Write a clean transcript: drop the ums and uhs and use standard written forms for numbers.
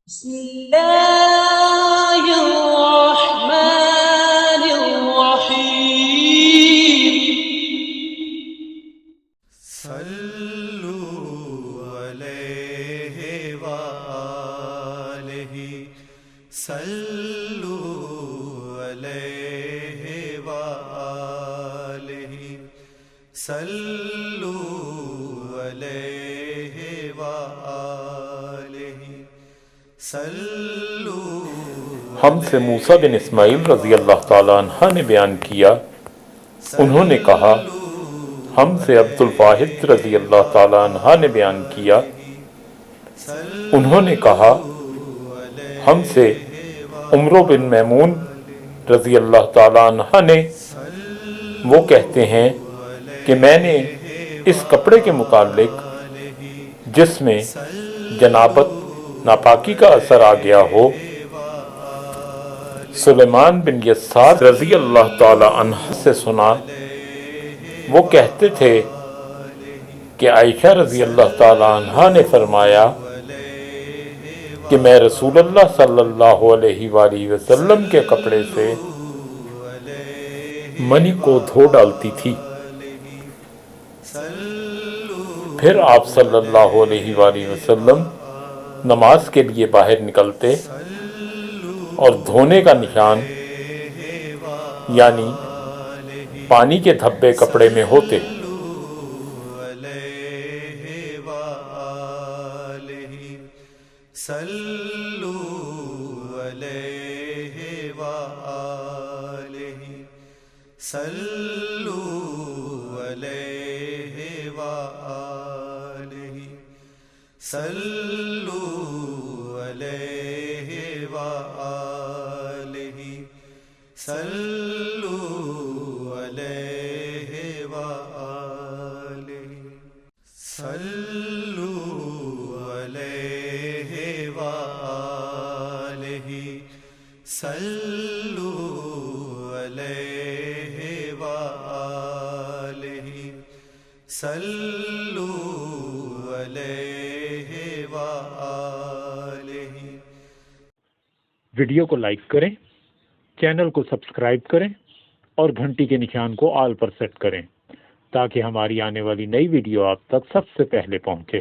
بسم الله الرحمن الرحيم صلوا علیہ وآلہ صلوا علیہ وآلہ صلوا علیہ وآلہ صلوا ہم سے موسیٰ بن اسماعیل رضی اللہ تعالیٰ عنہ نے بیان کیا، انہوں نے کہا ہم سے عبد الواحد رضی اللہ تعالیٰ عنہ نے بیان کیا، انہوں نے کہا ہم سے عمرو بن میمون رضی اللہ تعالیٰ عنہ نے، وہ کہتے ہیں کہ میں نے اس کپڑے کے متعلق جس میں جنابت ناپاکی کا اثر آ گیا ہو، سلیمان بن یسار رضی اللہ تعالیٰ عنہ سے سنا۔ وہ کہتے تھے کہ عائشہ رضی اللہ تعالیٰ عنہ نے فرمایا کہ میں رسول اللہ صلی اللہ علیہ وآلہ وسلم کے کپڑے سے منی کو دھو ڈالتی تھی، پھر آپ صلی اللہ علیہ وآلہ وسلم نماز کے لیے باہر نکلتے اور دھونے کا نشان یعنی پانی کے دھبے کپڑے میں ہوتے۔ صلوا علیہ وآلہ صلوا علیہ وآلہ صلوا علیہ وآلہ صلوا علیہ وآلہ صلوا علیہ وآلہ صلوا علیہ وآلہ صلوا علیہ وآلہ۔ ویڈیو کو لائک کریں، چینل کو سبسکرائب کریں اور گھنٹی کے نشان کو آل پر سیٹ کریں تاکہ ہماری آنے والی نئی ویڈیو آپ تک سب سے پہلے پہنچے۔